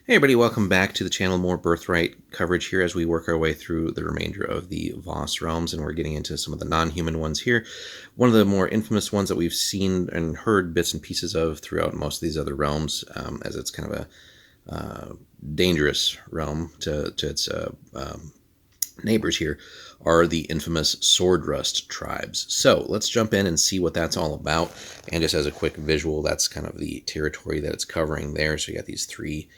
Hey everybody, welcome back to the channel. More Birthright coverage here as we work our way through the remainder of the Voss realms, and we're getting into some of the non-human ones here. One of the more infamous ones that we've seen and heard bits and pieces of throughout most of these other realms, as it's kind of a dangerous realm to its neighbors here, are the infamous sword rust tribes. So let's jump in and see what that's all about. And just as a quick visual, that's kind of the territory that it's covering there. So you got these three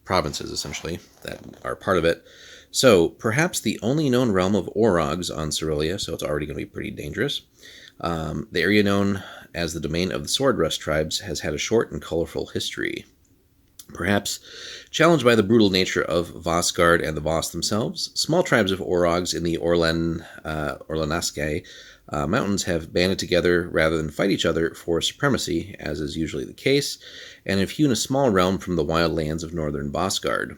provinces, essentially, that are part of it. So perhaps the only known realm of Orogs on Cerelia, so it's already going to be pretty dangerous. The area known as the domain of the Sword Rust tribes has had a short and colorful history. Perhaps challenged by the brutal nature of Vosgard and the Voss themselves, small tribes of Orogs in the Orlanaskay mountains have banded together rather than fight each other for supremacy, as is usually the case, and have hewn a small realm from the wild lands of northern Vosgard.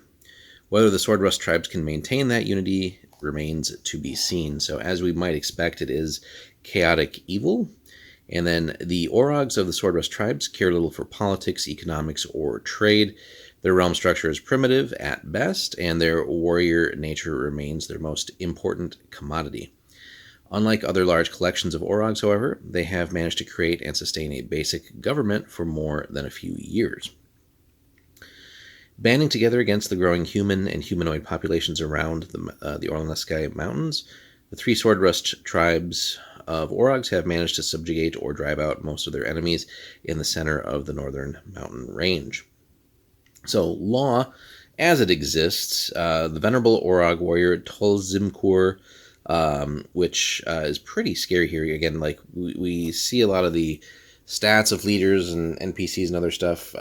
Whether the Sword Rust tribes can maintain that unity remains to be seen. So as we might expect, it is chaotic evil. And then the Orogs of the Sword Rust tribes care little for politics, economics, or trade. Their realm structure is primitive at best, and their warrior nature remains their most important commodity. Unlike other large collections of Orogs, however, they have managed to create and sustain a basic government for more than a few years. Banding together against the growing human and humanoid populations around the Orlanaskay Mountains, the three Sword Rust tribes of Orogs have managed to subjugate or drive out most of their enemies in the center of the northern mountain range. So, law, as it exists, the venerable Orog warrior Tolzimkur, which is pretty scary here. Again, like we see a lot of the stats of leaders and NPCs and other stuff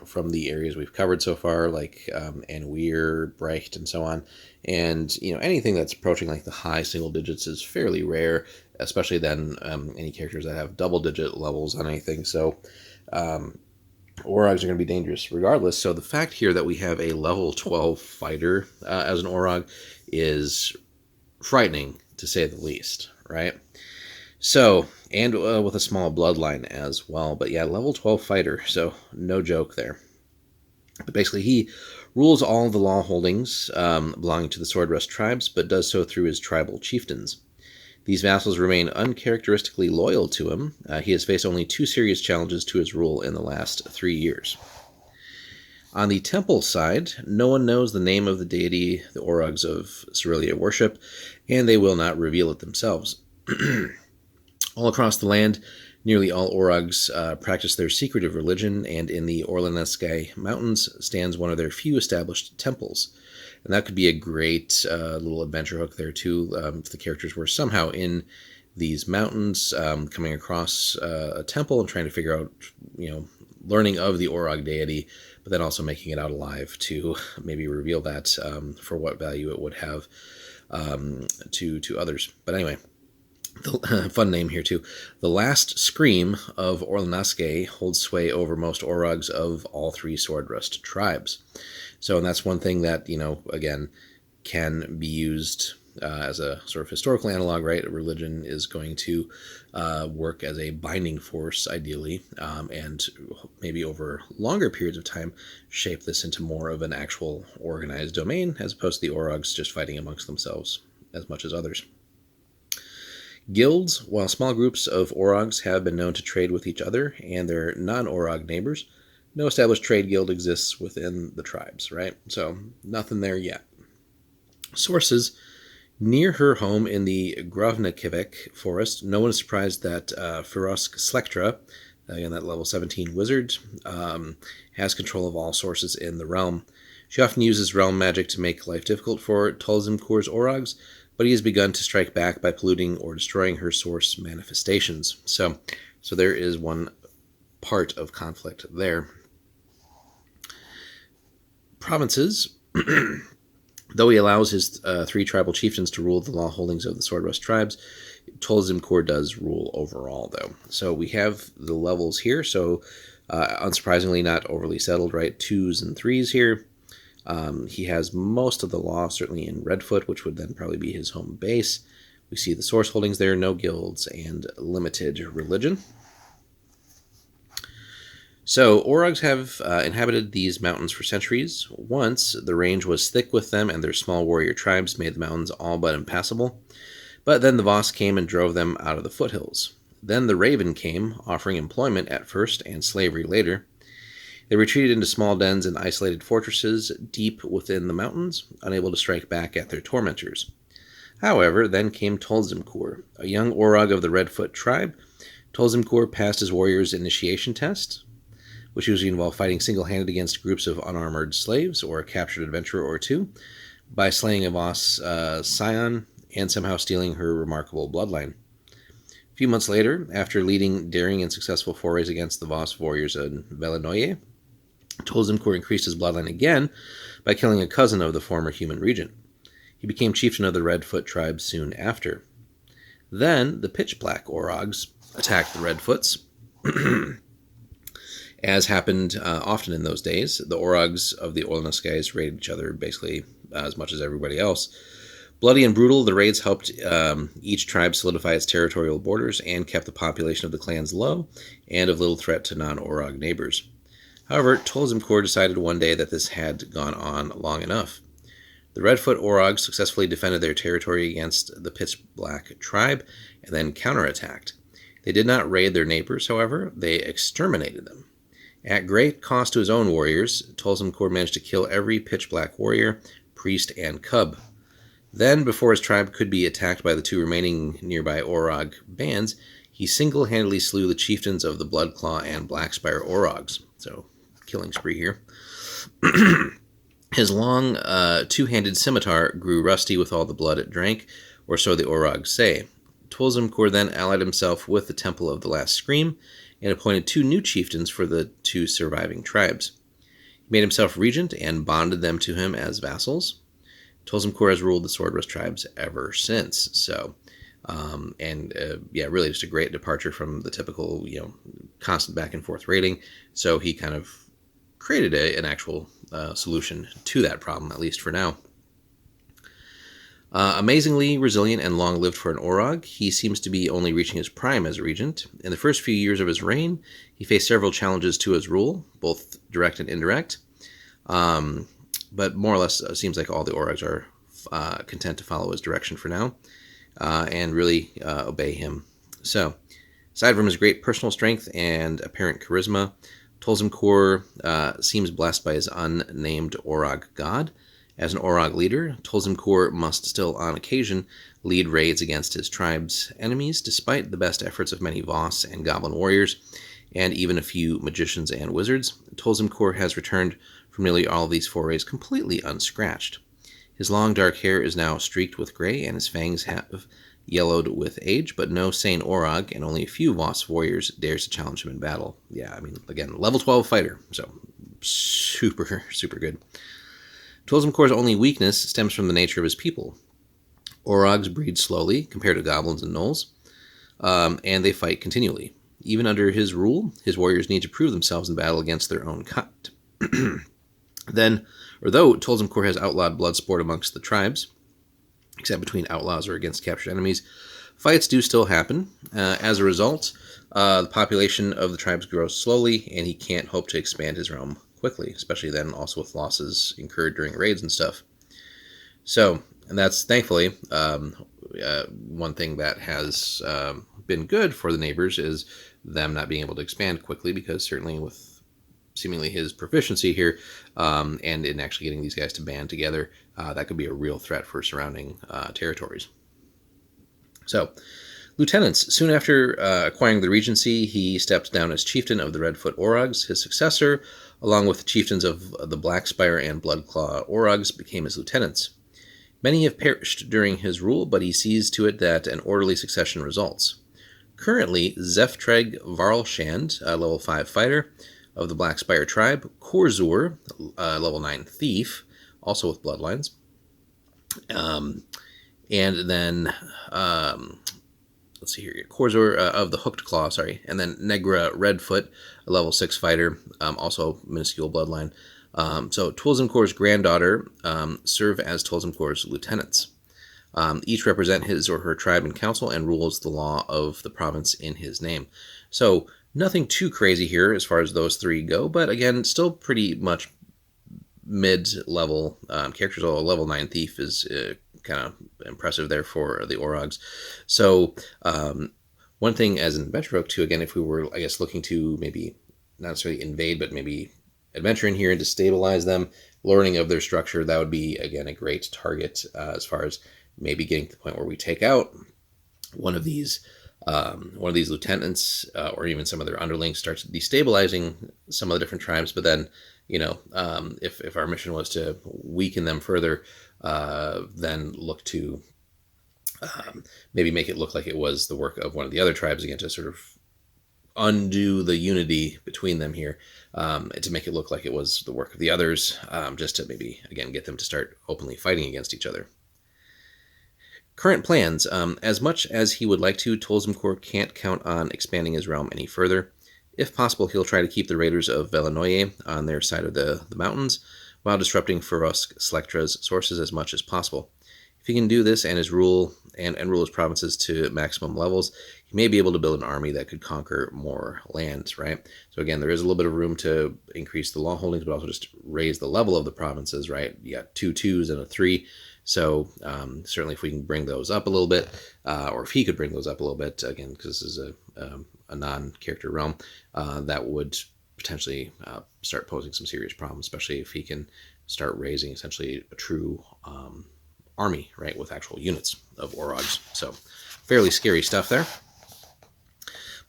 from the areas we've covered so far, like Anweir, Brecht, and so on. And anything that's approaching like the high single digits is fairly rare, especially then any characters that have double-digit levels on anything. So Orogs are going to be dangerous regardless. So the fact here that we have a level 12 fighter as an Orog is frightening, to say the least, right? So, and with a small bloodline as well. But yeah, level 12 fighter, so no joke there. But basically, he rules all the law holdings belonging to the Sword Rust tribes, but does so through his tribal chieftains. These vassals remain uncharacteristically loyal to him. He has faced only 2 serious challenges to his rule in the last 3 years. On the temple side, no one knows the name of the deity the Orogs of Cerelia worship, and they will not reveal it themselves. All across the land, nearly all Orogs practice their secretive religion, and in the Orlanaskay Mountains stands one of their few established temples. And that could be a great little adventure hook there, too, if the characters were somehow in these mountains, coming across a temple and trying to figure out, learning of the Orog deity, but then also making it out alive to maybe reveal that for what value it would have to others. But anyway, fun name here too. The last scream of Orlanaskay holds sway over most Orogs of all 3 Sword Rust tribes. So, and that's one thing that, again, can be used as a sort of historical analog, right? Religion is going to work as a binding force, ideally, and maybe over longer periods of time shape this into more of an actual organized domain, as opposed to the Orogs just fighting amongst themselves as much as others. Guilds, while small groups of Orogs have been known to trade with each other and their non-Orog neighbors, no established trade guild exists within the tribes, right? So, nothing there yet. Sources: near her home in the Grovnikivek forest, no one is surprised that Ferosk Slektra, again that level 17 wizard, has control of all sources in the realm. She often uses realm magic to make life difficult for Tolzimkur's Orogs, but he has begun to strike back by polluting or destroying her source manifestations. So there is one part of conflict there. Provinces. Though he allows his 3 tribal chieftains to rule the law holdings of the Sword Rust tribes, Tolzimkur does rule overall, though. So we have the levels here, so unsurprisingly not overly settled, right? 2s and 3s here. He has most of the law, certainly in Redfoot, which would then probably be his home base. We see the source holdings there, no guilds, and limited religion. So, Orogs have inhabited these mountains for centuries. Once, the range was thick with them, and their small warrior tribes made the mountains all but impassable. But then the Voss came and drove them out of the foothills. Then the Raven came, offering employment at first and slavery later. They retreated into small dens and isolated fortresses deep within the mountains, unable to strike back at their tormentors. However, then came Tolzimkur, a young Orog of the Redfoot tribe. Tolzimkur passed his warrior's initiation test, which usually involved fighting single-handed against groups of unarmored slaves or a captured adventurer or two, by slaying a Voss scion and somehow stealing her remarkable bloodline. A few months later, after leading daring and successful forays against the Voss warriors in Velinoye, Tolzimkur increased his bloodline again by killing a cousin of the former human regent. He became chieftain of the Redfoot tribe soon after. Then the pitch black Orogs attacked the Redfoots. As happened often in those days, the Orogs of the Olnaskais raided each other basically as much as everybody else. Bloody and brutal, the raids helped each tribe solidify its territorial borders and kept the population of the clans low and of little threat to non-Orog neighbors. However, Tolzimkur decided one day that this had gone on long enough. The Redfoot Orogs successfully defended their territory against the Pitch Black tribe and then counterattacked. They did not raid their neighbors, however, they exterminated them. At great cost to his own warriors, Tolzimkur managed to kill every Pitch Black warrior, priest, and cub. Then, before his tribe could be attacked by the two remaining nearby Orog bands, he single-handedly slew the chieftains of the Bloodclaw and Blackspire Orogs. So, killing spree here. His long, two-handed scimitar grew rusty with all the blood it drank, or so the Orogs say. Tolzimkur then allied himself with the Temple of the Last Scream and appointed two new chieftains for the two surviving tribes. He made himself regent and bonded them to him as vassals. Tolzimkur has ruled the Swordrest tribes ever since. So, really just a great departure from the typical, constant back and forth raiding. So he kind of created an actual solution to that problem, at least for now. Amazingly resilient and long-lived for an Orog, he seems to be only reaching his prime as a regent. In the first few years of his reign, he faced several challenges to his rule, both direct and indirect. But more or less, it seems like all the Orogs are content to follow his direction for now and really obey him. So, aside from his great personal strength and apparent charisma, Tolzimkur seems blessed by his unnamed Orog god. As an Orog leader, Tolzimkur must still, on occasion, lead raids against his tribe's enemies, despite the best efforts of many Voss and Goblin warriors, and even a few magicians and wizards. Tolzimkur has returned from nearly all of these forays completely unscratched. His long dark hair is now streaked with gray, and his fangs have yellowed with age, but no sane Orog and only a few Voss warriors dares to challenge him in battle. Yeah, again, level 12 fighter, so super, super good. Tolzimkur's only weakness stems from the nature of his people. Orogs breed slowly compared to goblins and gnolls, and they fight continually. Even under his rule, his warriors need to prove themselves in battle against their own kind. Though Tolzimkur has outlawed blood sport amongst the tribes, except between outlaws or against captured enemies, fights do still happen. As a result, the population of the tribes grows slowly, and he can't hope to expand his realm quickly, especially then also with losses incurred during raids and stuff. So, and that's thankfully one thing that has been good for the neighbors is them not being able to expand quickly, because certainly with seemingly his proficiency here and in actually getting these guys to band together, that could be a real threat for surrounding territories. So, lieutenants. Soon after acquiring the regency, he stepped down as chieftain of the Redfoot Orogs. His successor, along with the chieftains of the Blackspire and Bloodclaw Orogs, became his lieutenants. Many have perished during his rule, but he sees to it that an orderly succession results. Currently, Zeftreg Varlshand, level 5 fighter of the Blackspire tribe, Korzur, level 9 thief, also with bloodlines, and then let's see here, Korzur of the Hooked Claw, and then Negra Redfoot, a level 6 fighter, also minuscule bloodline. So Tolzimkur's granddaughter serve as Tolzimkur's lieutenants. Each represent his or her tribe in council and rules the law of the province in his name. So Nothing too crazy here as far as those three go, but again, still pretty much mid-level characters. Although level 9 thief is kind of impressive there for the Orogs. So one thing as an adventure book too, again, if we were, I guess, looking to maybe not necessarily invade, but maybe adventure in here and to stabilize them, learning of their structure, that would be, again, a great target as far as maybe getting to the point where we take out one of these lieutenants or even some of their underlings, starts destabilizing some of the different tribes. But then, if our mission was to weaken them further, then look to maybe make it look like it was the work of one of the other tribes, again, to sort of undo the unity between them here, to make it look like it was the work of the others, just to maybe, again, get them to start openly fighting against each other. Current plans. As much as he would like to, Tolzimkor can't count on expanding his realm any further. If possible, he'll try to keep the raiders of Velinoye on their side of the mountains, while disrupting Ferosk Selectra's sources as much as possible. If he can do this and rule his provinces to maximum levels, he may be able to build an army that could conquer more lands, right? So again, there is a little bit of room to increase the law holdings, but also just raise the level of the provinces, right? You got 2 2s and a 3. So certainly if we can bring those up a little bit, or if he could bring those up a little bit, again, because this is a non-character realm, that would potentially start posing some serious problems, especially if he can start raising essentially a true army, right, with actual units of Orogs. So fairly scary stuff there.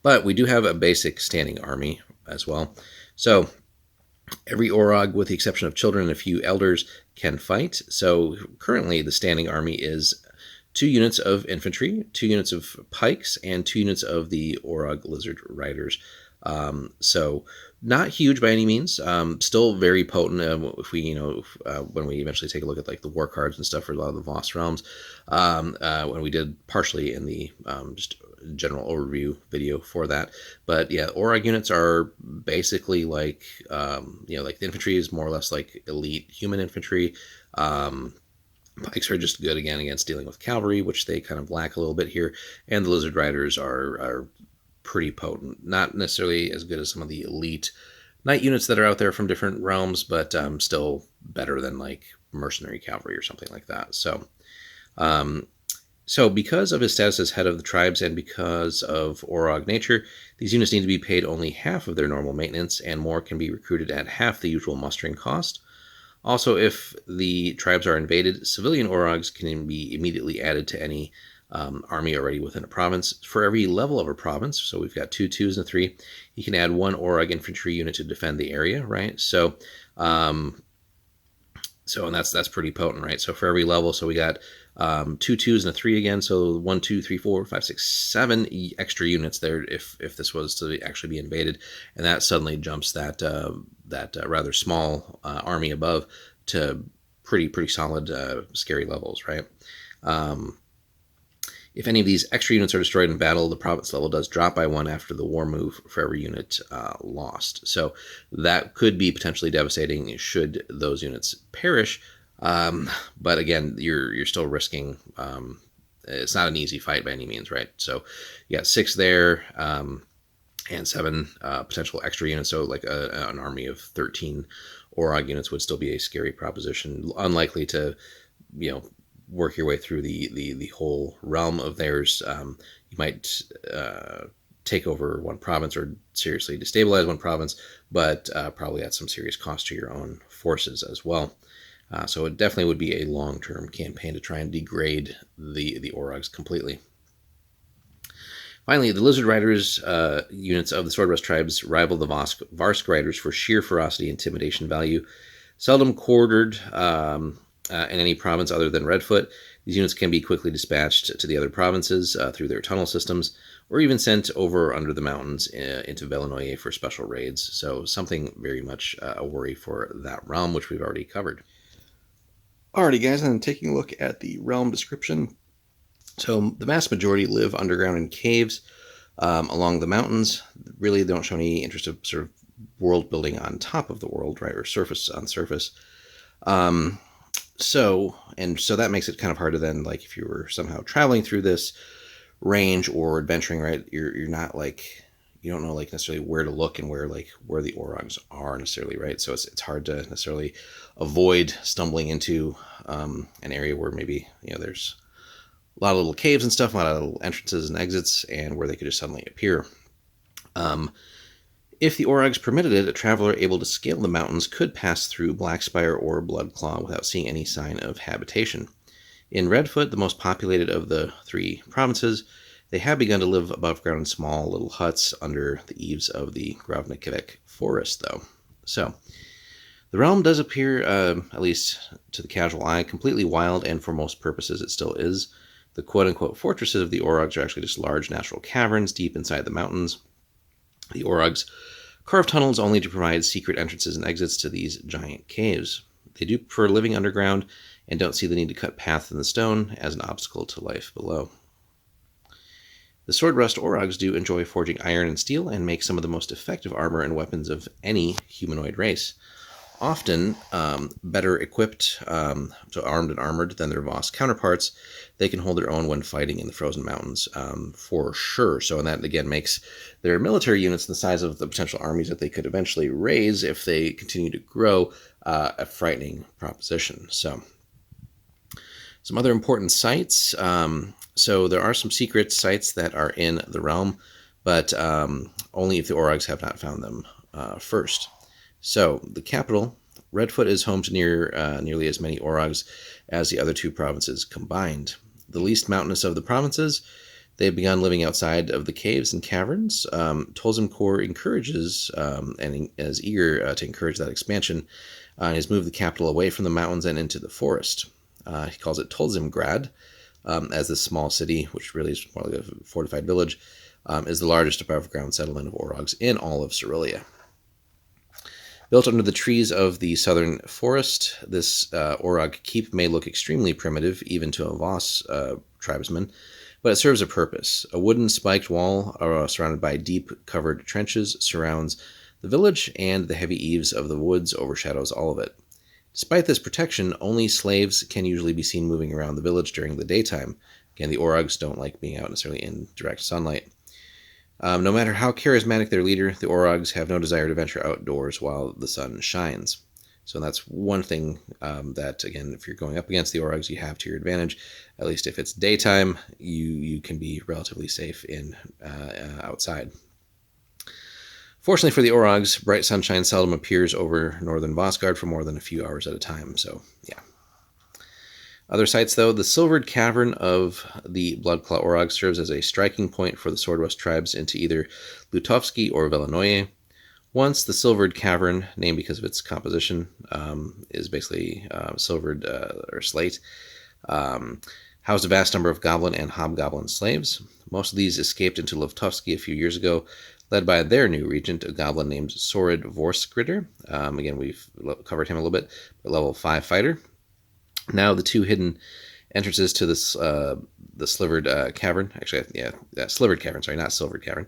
But we do have a basic standing army as well. So every Orog, with the exception of children and a few elders, can fight. So currently the standing army is 2 units of infantry, 2 units of pikes, and 2 units of the Orog lizard riders. So not huge by any means. Still very potent. If we, when we eventually take a look at like the war cards and stuff for a lot of the Voss realms, when we did partially in the just general overview video for that. But yeah, Orog units are basically like, like the infantry is more or less like elite human infantry. Pikes are just good, again, against dealing with cavalry, which they kind of lack a little bit here. And the lizard riders are pretty potent. Not necessarily as good as some of the elite knight units that are out there from different realms, but still better than like mercenary cavalry or something like that. So because of his status as head of the tribes and because of Orog nature, these units need to be paid only half of their normal maintenance, and more can be recruited at half the usual mustering cost. Also, if the tribes are invaded, civilian Orogs can be immediately added to any army already within a province. For every level of a province, so we've got 2 2s and a 3, you can add 1 Orog infantry unit to defend the area, right? So and that's pretty potent, right? So for every level, so we got 2 2s and a 3 again, so 1 2 3 4 5 6 7 extra units there if this was to actually be invaded, and that suddenly jumps that rather small army above to pretty solid scary levels, right? If any of these extra units are destroyed in battle, the province level does drop by 1 after the war move for every unit lost. So that could be potentially devastating should those units perish. But again, you're still risking. It's not an easy fight by any means, right? So you got 6 there, and 7 potential extra units. So like an army of 13 Orog units would still be a scary proposition. Unlikely to, work your way through the whole realm of theirs. You might take over one province or seriously destabilize one province, but probably at some serious cost to your own forces as well. So it definitely would be a long-term campaign to try and degrade the Orogs completely. Finally, the Lizard Riders units of the Swordrust tribes rival the Varsk Riders for sheer ferocity and intimidation value. Seldom quartered in any province other than Redfoot, these units can be quickly dispatched to the other provinces through their tunnel systems, or even sent over under the mountains into Velinoye for special raids. So something very much a worry for that realm, which we've already covered. Alrighty, guys, and taking a look at the realm description. So the vast majority live underground in caves along the mountains. Really, they don't show any interest of sort of world building on top of the world, right, or surface on surface. So that makes it kind of hard to then, like, if you were somehow traveling through this range or adventuring, right, you're not like, you don't know like necessarily where to look and where the Orogs are necessarily, right? So it's hard to necessarily avoid stumbling into an area where maybe there's a lot of little caves and stuff, a lot of little entrances and exits, and where they could just suddenly appear. If the Orogs permitted it, a traveler able to scale the mountains could pass through Blackspire or Bloodclaw without seeing any sign of habitation. In Redfoot, the most populated of the 3 provinces, they have begun to live above ground in small little huts under the eaves of the Gravnikivek forest, though. So, the realm does appear, at least to the casual eye, completely wild, and for most purposes it still is. The quote-unquote fortresses of the Orogs are actually just large natural caverns deep inside the mountains. The Orogs carve tunnels only to provide secret entrances and exits to these giant caves. They do prefer living underground and don't see the need to cut paths in the stone as an obstacle to life below. The Swordrust Orogs do enjoy forging iron and steel and make some of the most effective armor and weapons of any humanoid race. Often better equipped, so armed and armored than their Voss counterparts, they can hold their own when fighting in the frozen mountains, for sure. So, and that again makes their military units the size of the potential armies that they could eventually raise if they continue to grow, a frightening proposition. So, some other important sites. So there are some secret sites that are in the realm, but only if the Orogs have not found them first. So the capital, Redfoot, is home to nearly as many Orogs as the other 2 provinces combined. The least mountainous of the provinces, they've begun living outside of the caves and caverns. Tolzim Kor encourages and is eager to encourage that expansion, and has moved the capital away from the mountains and into the forest. He calls it Tolzimgrad, as this small city, which really is more like a fortified village, is the largest above-ground settlement of Orogs in all of Cerealia. Built under the trees of the southern forest, this Orog keep may look extremely primitive, even to a Voss tribesman, but it serves a purpose. A wooden spiked wall surrounded by deep covered trenches surrounds the village, and the heavy eaves of the woods overshadows all of it. Despite this protection, only slaves can usually be seen moving around the village during the daytime. Again, the Orogs don't like being out necessarily in direct sunlight. No matter how charismatic their leader, the Orogs have no desire to venture outdoors while the sun shines. So that's one thing that, again, if you're going up against the Orogs, you have to your advantage. At least if it's daytime, you can be relatively safe in outside. Fortunately for the Orogs, bright sunshine seldom appears over northern Vosgard for more than a few hours at a time, so yeah. Other sites, though, the Silvered Cavern of the Bloodclaw Orog serves as a striking point for the Swordrust tribes into either Lutovsky or Velenoye. Once the Silvered Cavern, named because of its composition, is basically silvered or slate, housed a vast number of goblin and hobgoblin slaves. Most of these escaped into Lutovsky a few years ago, led by their new regent, a goblin named Sorid Vorskritter. Again, we've covered him a little bit, but level 5 fighter. Now the 2 hidden entrances to this the Slivered Cavern, Slivered Cavern, sorry, not Silvered Cavern,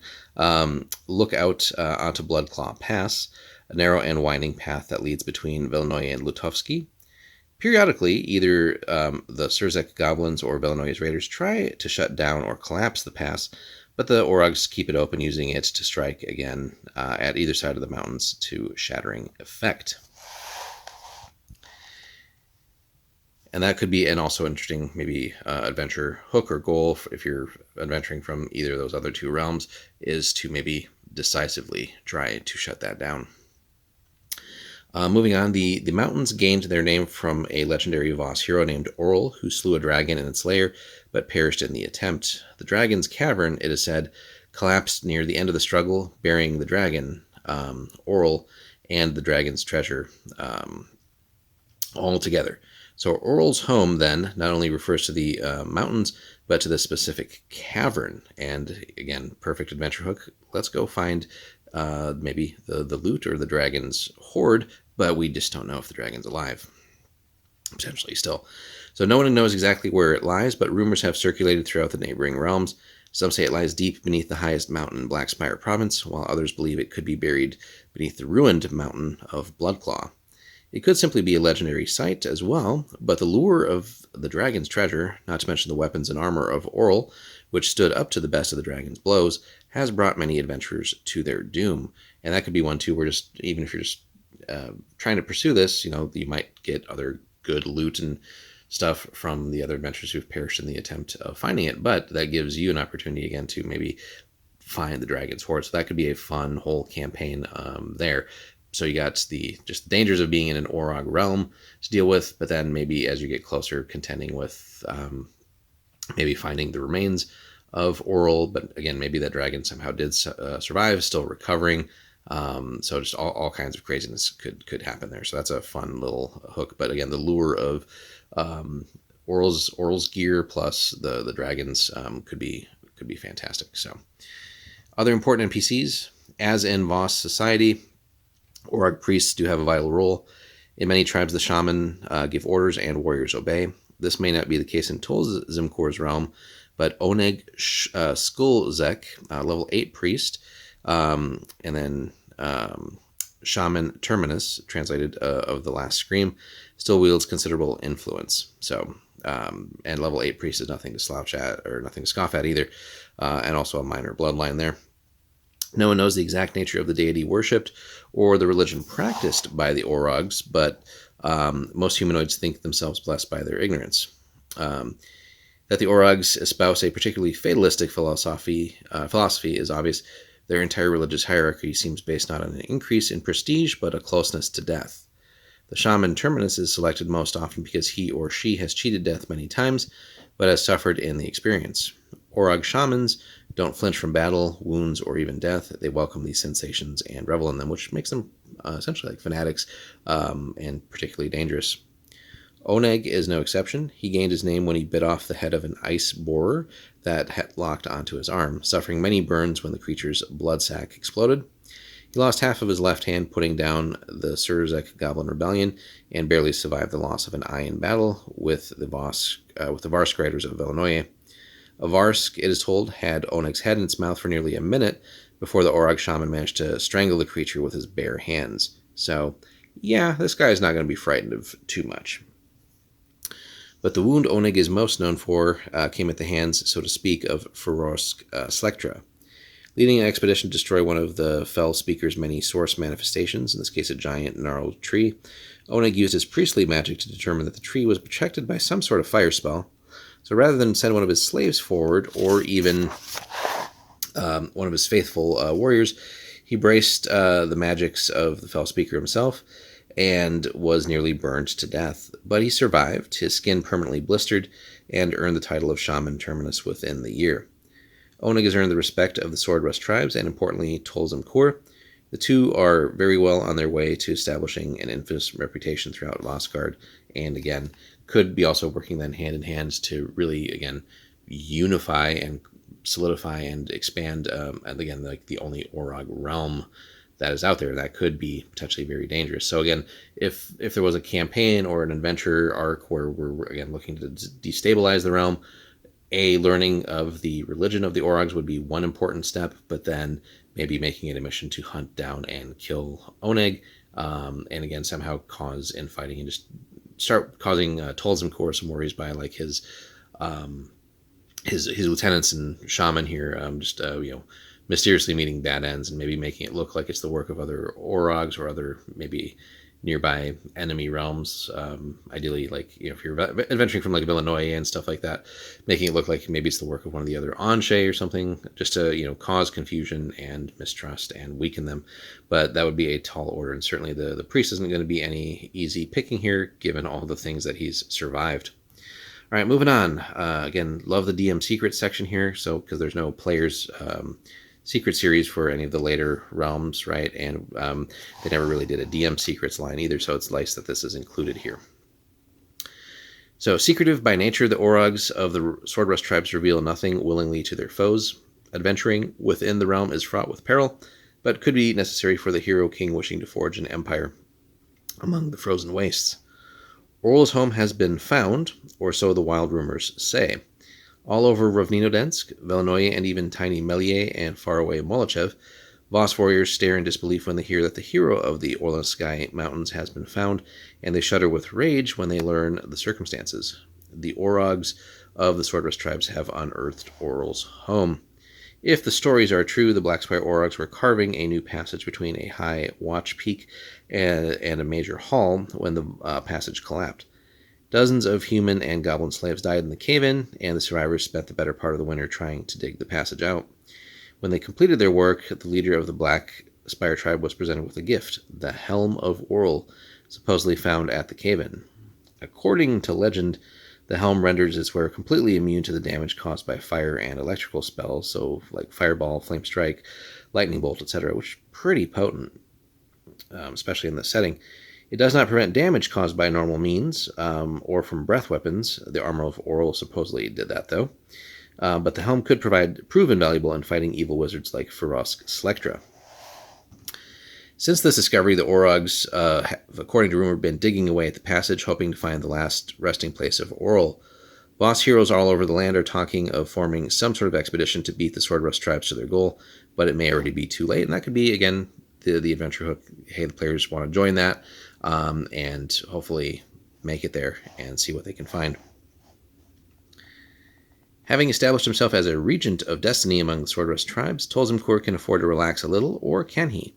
look out onto Bloodclaw Pass, a narrow and winding path that leads between Velenoye and Lutovsky. Periodically, either the Surzek goblins or Velenoye's raiders try to shut down or collapse the pass, but the Orogs keep it open, using it to strike again at either side of the mountains to shattering effect. And that could be an also interesting maybe adventure hook or goal if you're adventuring from either of those other 2 realms, is to maybe decisively try to shut that down. Moving on, the mountains gained their name from a legendary Voss hero named Orl, who slew a dragon in its lair, but perished in the attempt. The dragon's cavern, it is said, collapsed near the end of the struggle, burying the dragon, Orl, and the dragon's treasure all together. So Orl's home then not only refers to the mountains, but to the specific cavern. And again, perfect adventure hook. Let's go find maybe the loot or the dragon's hoard, but we just don't know if the dragon's alive. Potentially still. So no one knows exactly where it lies, but rumors have circulated throughout the neighboring realms. Some say it lies deep beneath the highest mountain in Blackspire province, while others believe it could be buried beneath the ruined mountain of Bloodclaw. It could simply be a legendary site as well, but the lure of the dragon's treasure, not to mention the weapons and armor of Oral, which stood up to the best of the dragon's blows, has brought many adventurers to their doom. And that could be one too, where just even if you're just trying to pursue this, you might get other good loot and stuff from the other adventurers who've perished in the attempt of finding it, but that gives you an opportunity again to maybe find the dragon's hoard. So that could be a fun whole campaign there. So you got the just dangers of being in an Orog realm to deal with, but then maybe as you get closer, contending with maybe finding the remains of Oral. But again, maybe that dragon somehow did survive, still recovering. So just all kinds of craziness could happen there. So that's a fun little hook. But again, the lure of Oral's gear plus the dragons could be fantastic. So other important NPCs, as in Voss society, Orog priests do have a vital role. In many tribes, the shaman give orders and warriors obey. This may not be the case in Tol Zimkor's realm, but Oneg Skulzek, level 8 priest, and then Shaman Terminus, translated of the Last Scream, still wields considerable influence. So, and level 8 priest is nothing to slouch at or nothing to scoff at either, and also a minor bloodline there. No one knows the exact nature of the deity worshipped or the religion practiced by the Orogs, but most humanoids think themselves blessed by their ignorance. That the Orogs espouse a particularly fatalistic philosophy is obvious. Their entire religious hierarchy seems based not on an increase in prestige, but a closeness to death. The shaman Terminus is selected most often because he or she has cheated death many times, but has suffered in the experience. Orog shamans don't flinch from battle, wounds, or even death. They welcome these sensations and revel in them, which makes them essentially like fanatics and particularly dangerous. Oneg is no exception. He gained his name when he bit off the head of an ice borer that had locked onto his arm, suffering many burns when the creature's blood sac exploded. He lost half of his left hand putting down the Surzek Goblin Rebellion and barely survived the loss of an eye in battle with the Varsk Riders of Villanoye. A Varsk, it is told, had Oneg's head in its mouth for nearly a minute before the Orog shaman managed to strangle the creature with his bare hands. So, yeah, this guy is not going to be frightened of too much. But the wound Oneg is most known for came at the hands, so to speak, of Ferosk Slektra. Leading an expedition to destroy one of the Fell Speaker's many source manifestations, in this case a giant gnarled tree, Oneg used his priestly magic to determine that the tree was protected by some sort of fire spell. So rather than send one of his slaves forward, or even one of his faithful warriors, he braced the magics of the Fell Speaker himself and was nearly burned to death. But he survived, his skin permanently blistered, and earned the title of Shaman Terminus within the year. Oneg has earned the respect of the Swordrust tribes and, importantly, Tol Zimkor. The two are very well on their way to establishing an infamous reputation throughout Vosgard, and again, could be also working then hand in hand to really, again, unify and solidify and expand, and again, like the only Orog realm that is out there. That could be potentially very dangerous. So again, if there was a campaign or an adventure arc where we're, again, looking to destabilize the realm, learning of the religion of the Orogs would be one important step, but then maybe making it a mission to hunt down and kill Oneg, and again, somehow cause infighting and just start causing Tol Zimkor some worries by like his lieutenants and shaman here, mysteriously meeting bad ends and maybe making it look like it's the work of other Orogs or other maybe nearby enemy realms. Ideally, like, if you're adventuring from like Villanoye and stuff like that, making it look like maybe it's the work of one of the other Anshe or something, just to, cause confusion and mistrust and weaken them. But that would be a tall order, and certainly the priest isn't going to be any easy picking here, given all the things that he's survived. All right, moving on. Again, love the DM secret section here, so because there's no players secret series for any of the later realms, right? And they never really did a DM secrets line either, so it's nice that this is included here. So, secretive by nature, the Orogs of the Swordrust tribes reveal nothing willingly to their foes. Adventuring within the realm is fraught with peril, but could be necessary for the hero king wishing to forge an empire among the frozen wastes. Oral's home has been found, or so the wild rumors say. All over Rovninodensk, Villanoye, and even tiny Melier and faraway Molochev, Voss warriors stare in disbelief when they hear that the hero of the Orlowski Mountains has been found, and they shudder with rage when they learn the circumstances. The Orogs of the Swordrest tribes have unearthed Orl's home. If the stories are true, the Blackspire Orogs were carving a new passage between a high watch peak and a major hall when the passage collapsed. Dozens of human and goblin slaves died in the cave-in, and the survivors spent the better part of the winter trying to dig the passage out. When they completed their work, the leader of the Black Spire tribe was presented with a gift, the Helm of Orl, supposedly found at the cave-in. According to legend, the helm renders its wearer completely immune to the damage caused by fire and electrical spells, so like Fireball, Flame Strike, Lightning Bolt, etc., which is pretty potent, especially in this setting. It does not prevent damage caused by normal means or from breath weapons. The Armor of Orl supposedly did that, though. But the helm could prove invaluable in fighting evil wizards like Ferosk Selectra. Since this discovery, the Orogs have, according to rumor, been digging away at the passage, hoping to find the last resting place of Orl. Boss heroes all over the land are talking of forming some sort of expedition to beat the Swordrest tribes to their goal, but it may already be too late, and that could be, again, the adventure hook. Hey, the players want to join that, and hopefully make it there and see what they can find. Having established himself as a regent of destiny among the Swordrest tribes, Tolzimkur can afford to relax a little, or can he?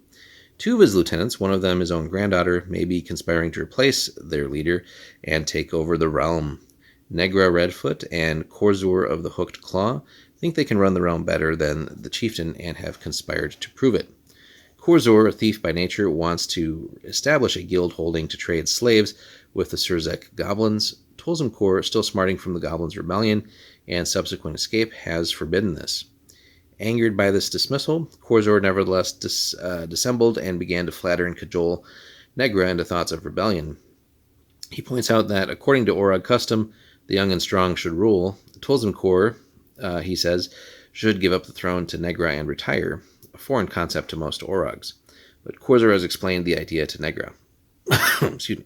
Two of his lieutenants, one of them his own granddaughter, may be conspiring to replace their leader and take over the realm. Negra Redfoot and Korzur of the Hooked Claw think they can run the realm better than the chieftain and have conspired to prove it. Korzur, a thief by nature, wants to establish a guild holding to trade slaves with the Surzek goblins. Tolzimkur, still smarting from the goblins' rebellion and subsequent escape, has forbidden this. Angered by this dismissal, Korzur nevertheless dissembled and began to flatter and cajole Negra into thoughts of rebellion. He points out that, according to Orog custom, the young and strong should rule. Tolzimkur, he says, should give up the throne to Negra and retire, a foreign concept to most Orogs. But Korzur has explained the idea to Negra. Excuse me.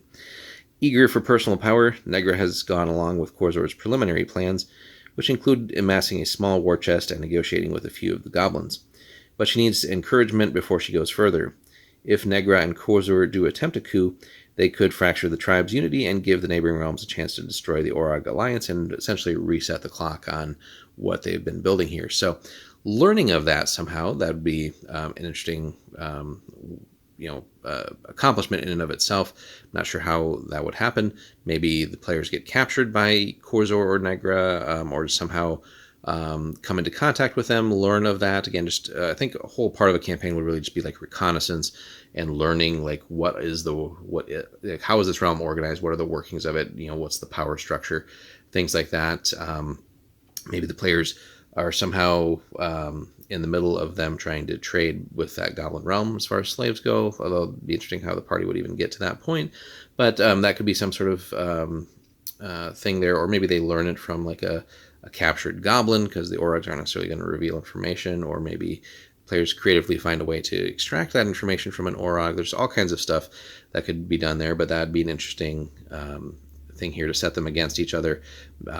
Eager for personal power, Negra has gone along with Korzur's preliminary plans, which include amassing a small war chest and negotiating with a few of the goblins. But she needs encouragement before she goes further. If Negra and Korzur do attempt a coup, they could fracture the tribe's unity and give the neighboring realms a chance to destroy the Orog alliance and essentially reset the clock on what they've been building here. So learning of that somehow, that would be an interesting accomplishment in and of itself. I'm not sure how that would happen. Maybe the players get captured by Korzur or Negra, or somehow come into contact with them, learn of that. Again, just I think a whole part of a campaign would really just be like reconnaissance and learning, like how is this realm organized? What are the workings of it? What's the power structure? Things like that. Maybe the players are somehow in the middle of them trying to trade with that goblin realm as far as slaves go, although it'd be interesting how the party would even get to that point. But that could be some sort of thing there, or maybe they learn it from like a captured goblin, because the Orogs aren't necessarily going to reveal information, or maybe players creatively find a way to extract that information from an Orog. There's all kinds of stuff that could be done there, but that'd be an interesting thing here to set them against each other.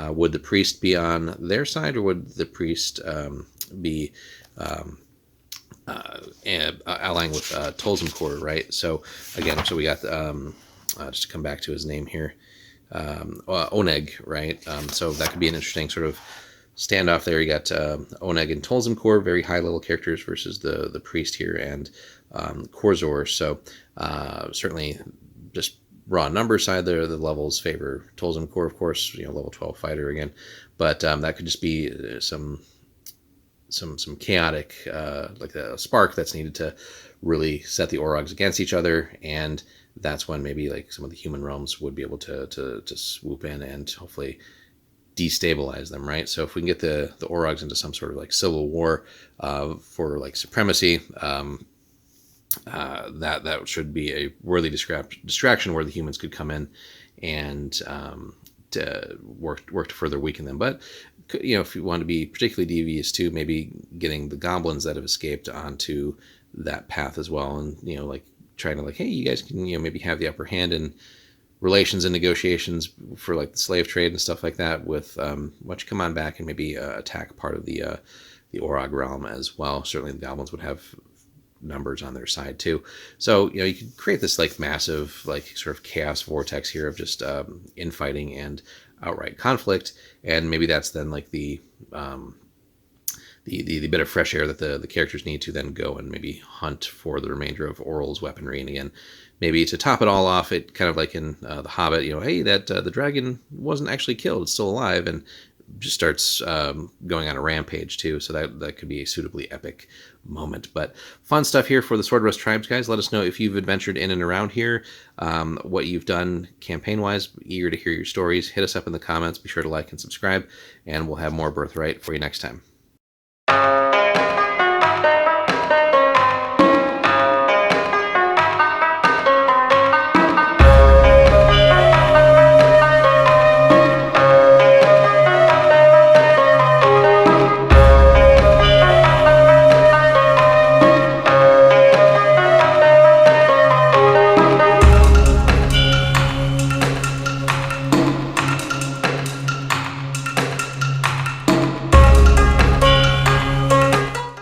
Would the priest be on their side, or would the priest be allying with Tolzimkur, right? So again, we got just to come back to his name here, Oneg, right? So that could be an interesting sort of standoff there. You got Oneg and Tolzimkur, very high level characters, versus the priest here and Korzur. So certainly just raw number side there, the levels favor Tolzimkur, of course, level 12 fighter again, but that could just be some chaotic, like a spark that's needed to really set the Orogs against each other, and that's when maybe like some of the human realms would be able to swoop in and hopefully destabilize them, right? So if we can get the Orogs into some sort of like civil war for like supremacy, that should be a worthy distraction where the humans could come in and to work to further weaken them. But if you want to be particularly devious too, maybe getting the goblins that have escaped onto that path as well, and like trying to like, hey, you guys can maybe have the upper hand in relations and negotiations for like the slave trade and stuff like that. With why don't you come on back and maybe attack part of the Orog realm as well. Certainly the goblins would have numbers on their side too. So you can create this like massive like sort of chaos vortex here of just infighting and outright conflict, and maybe that's then like the bit of fresh air that the characters need to then go and maybe hunt for the remainder of Oral's weaponry. And again, maybe to top it all off, it kind of like in The Hobbit, hey, that the dragon wasn't actually killed; it's still alive, and just starts going on a rampage too. So that could be a suitably epic moment. But fun stuff here for the Sword Rust Tribes, guys. Let us know if you've adventured in and around here, what you've done campaign-wise. Eager to hear your stories. Hit us up in the comments. Be sure to like and subscribe, and we'll have more Birthright for you next time.